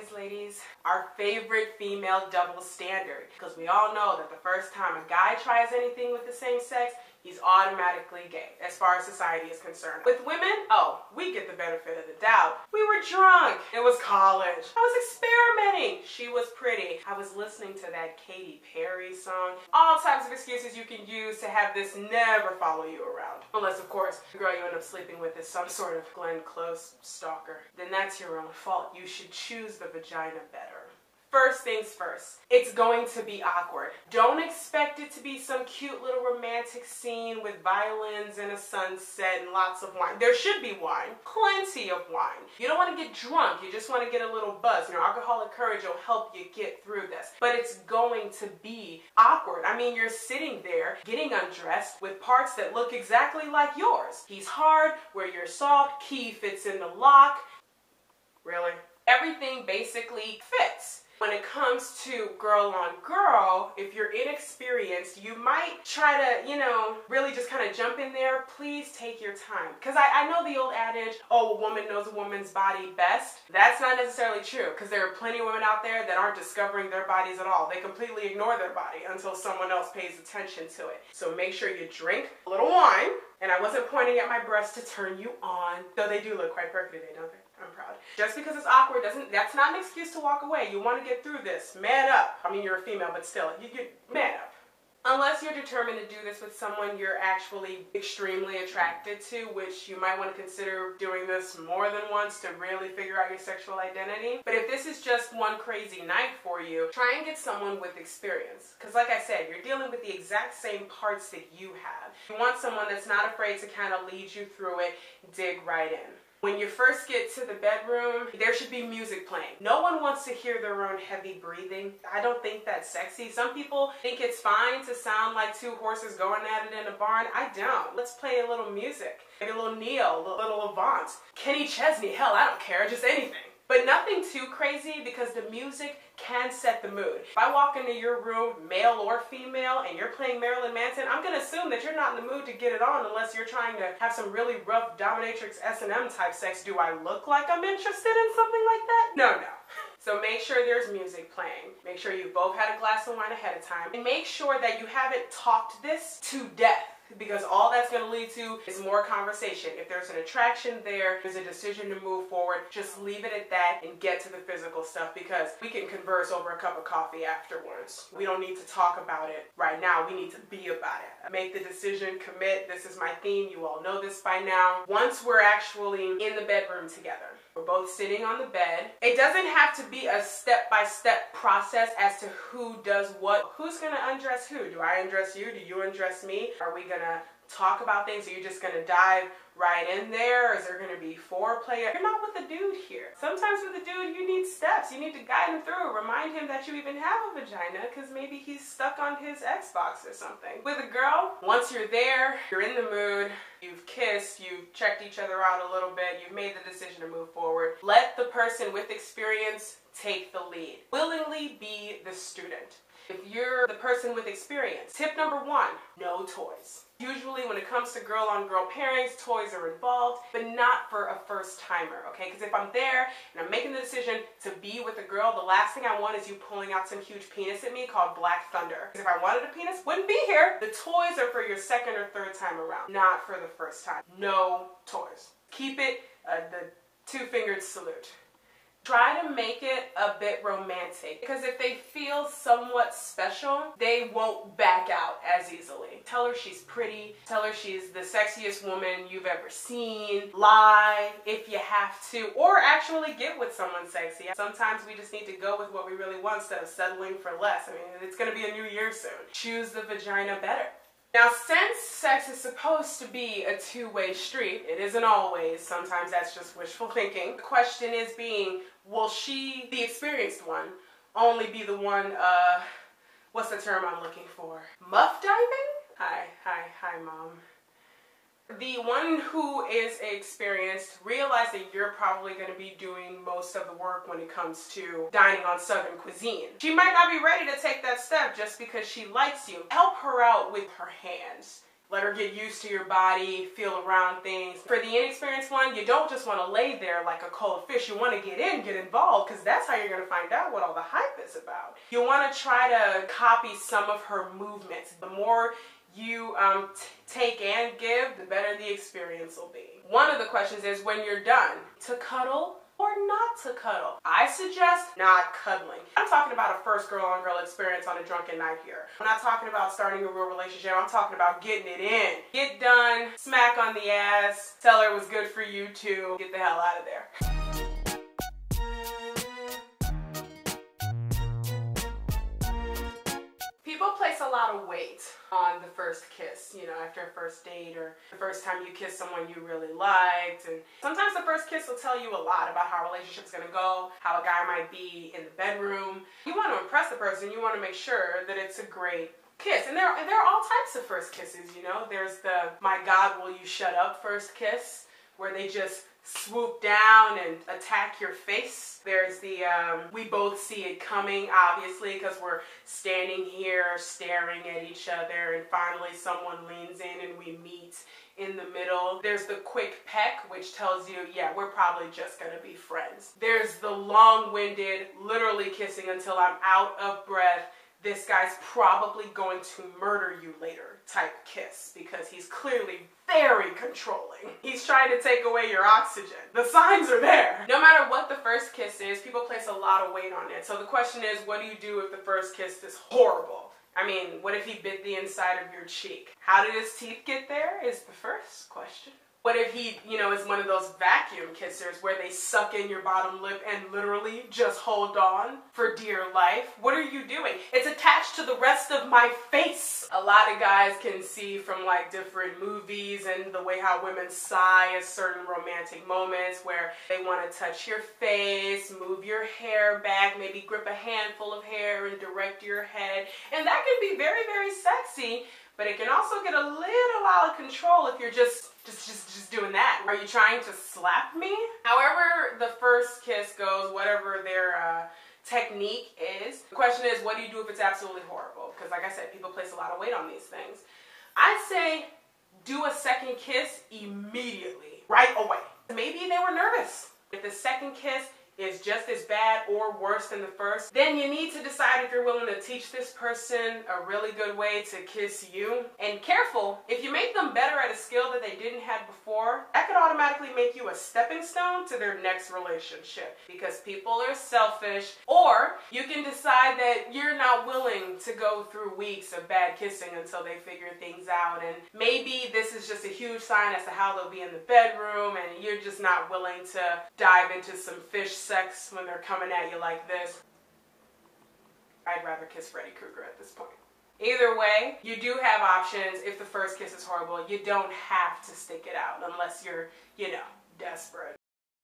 is, ladies, our favorite female double standard. Because we all know that the first time a guy tries anything with the same sex, he's automatically gay, as far as society is concerned. With women, oh, we get the benefit of the doubt. We were drunk. It was college. I was experimenting. She was pretty. I was listening to that Katy Perry song. All types of excuses you can use to have this never follow you around. Unless, of course, the girl you end up sleeping with is some sort of Glenn Close stalker. Then that's your own fault. You should choose the vagina better. First things first, it's going to be awkward. Don't expect it to be some cute little romantic scene with violins and a sunset and lots of wine. There should be wine, plenty of wine. You don't want to get drunk, you just want to get a little buzz. Alcoholic courage will help you get through this. But it's going to be awkward. I mean, you're sitting there getting undressed with parts that look exactly like yours. He's hard, where you're soft, key fits in the lock. Really? Everything basically fits. When it comes to girl on girl, if you're inexperienced, you might try to, really just kind of jump in there. Please take your time. Because I know the old adage, oh, a woman knows a woman's body best. That's not necessarily true, because there are plenty of women out there that aren't discovering their bodies at all. They completely ignore their body until someone else pays attention to it. So make sure you drink a little wine. And I wasn't pointing at my breasts to turn you on, though they do look quite perfect today, don't they? I'm proud. Just because it's awkward that's not an excuse to walk away. You want to get through this. Man up. I mean, you're a female, but still, you man up. Unless you're determined to do this with someone you're actually extremely attracted to, which you might want to consider doing this more than once to really figure out your sexual identity. But if this is just one crazy night for you, try and get someone with experience. Because like I said, you're dealing with the exact same parts that you have. You want someone that's not afraid to kind of lead you through it, dig right in. When you first get to the bedroom, there should be music playing. No one wants to hear their own heavy breathing. I don't think that's sexy. Some people think it's fine to sound like two horses going at it in a barn. I don't. Let's play a little music. Maybe a little Neil, a little Avant. Kenny Chesney, hell, I don't care, just anything. But nothing too crazy, because the music can set the mood. If I walk into your room, male or female, and you're playing Marilyn Manson, I'm going to assume that you're not in the mood to get it on unless you're trying to have some really rough dominatrix S&M type sex. Do I look like I'm interested in something like that? No. So make sure there's music playing. Make sure you both had a glass of wine ahead of time. And make sure that you haven't talked this to death, because all that's going to lead to is more conversation. If there's an attraction there's a decision to move forward, just leave it at that and get to the physical stuff, because we can converse over a cup of coffee afterwards. We don't need to talk about it right now. We need to be about it. Make the decision, commit. This is my theme. You all know this by now. Once we're actually in the bedroom together, we're both sitting on the bed. It doesn't have to be a step-by-step process as to who does what. Who's gonna undress who? Do I undress you? Do you undress me? Are we gonna talk about things? Are you just gonna dive right in there? Is there gonna be foreplay? You're not with a dude here. Sometimes with a dude, you need steps. You need to guide him through. Remind him that you even have a vagina, because maybe he's stuck on his Xbox or something. With a girl, once you're there, you're in the mood, you've kissed, you've checked each other out a little bit, you've made the decision to move forward. Let the person with experience take the lead. Willingly be the student. If you're the person with experience, tip number 1, no toys. Usually when it comes to girl-on-girl pairings, toys are involved, but not for a first-timer, okay? Because if I'm there and I'm making the decision to be with a girl, the last thing I want is you pulling out some huge penis at me called Black Thunder. Because if I wanted a penis, wouldn't be here. The toys are for your second or third time around, not for the first time. No toys. Keep it the two-fingered salute. Try to make it a bit romantic, because if they feel somewhat special, they won't back out as easily. Tell her she's pretty. Tell her she's the sexiest woman you've ever seen. Lie if you have to, or actually get with someone sexy. Sometimes we just need to go with what we really want instead of settling for less. I mean, it's going to be a new year soon. Choose the vagina better. Now, since sex is supposed to be a two-way street, it isn't always. Sometimes that's just wishful thinking. The question is will she, the experienced one, only be the one, what's the term I'm looking for? Muff diving? Hi, Mom. The one who is experienced, realize that you're probably going to be doing most of the work when it comes to dining on Southern cuisine. She might not be ready to take that step just because she likes you. Help her out with her hands. Let her get used to your body, feel around things. For the inexperienced one, you don't just want to lay there like a cold fish. You want to get in, get involved, because that's how you're going to find out what all the hype is about. You want to try to copy some of her movements. The more you take and give, the better the experience will be. One of the questions is, when you're done, to cuddle or not to cuddle? I suggest not cuddling. I'm talking about a first girl-on-girl experience on a drunken night here. I'm not talking about starting a real relationship. I'm talking about getting it in. Get done, smack on the ass, tell her it was good for you too. Get the hell out of there. People place a lot of weight on the first kiss, you know, after a first date or the first time you kiss someone you really liked. And sometimes the first kiss will tell you a lot about how a relationship's gonna go, how a guy might be in the bedroom. You want to impress the person, you want to make sure that it's a great kiss. And there are all types of first kisses, you know. There's the "my God, will you shut up" first kiss, where they just swoop down and attack your face. There's the we both see it coming, obviously, because we're standing here staring at each other, and finally someone leans in and we meet in the middle. There's the quick peck, which tells you, yeah, we're probably just gonna be friends. There's the long-winded, literally kissing until I'm out of breath, this guy's probably going to murder you later type kiss, because he's clearly very controlling. He's trying to take away your oxygen. The signs are there. No matter what the first kiss is, people place a lot of weight on it. So the question is, what do you do if the first kiss is horrible? I mean, what if he bit the inside of your cheek? How did his teeth get there is the first question. What if he, you know, is one of those vacuum kissers where they suck in your bottom lip and literally just hold on for dear life? What are you doing? It's attached to the rest of my face. A lot of guys can see from like different movies and the way how women sigh at certain romantic moments where they want to touch your face, move your hair back, maybe grip a handful of hair and direct your head. And that can be very, very sexy, but it can also get a little out of control if you're just doing that. Are you trying to slap me? However the first kiss goes, whatever their technique is, the question is, what do you do if it's absolutely horrible? Because like I said, people place a lot of weight on these things. I'd say do a second kiss immediately, right away. Maybe they were nervous. If the second kiss is just as bad or worse than the first, then you need to decide if you're willing to teach this person a really good way to kiss you. And careful, if you make them better at a skill that they didn't have before, that could automatically make you a stepping stone to their next relationship, because people are selfish. Or you can decide that you're not willing to go through weeks of bad kissing until they figure things out, and maybe this is just a huge sign as to how they'll be in the bedroom, and you're just not willing to dive into some fish sex when they're coming at you like this. I'd rather kiss Freddy Krueger at this point. Either way, you do have options. If the first kiss is horrible, you don't have to stick it out unless you're, you know, desperate.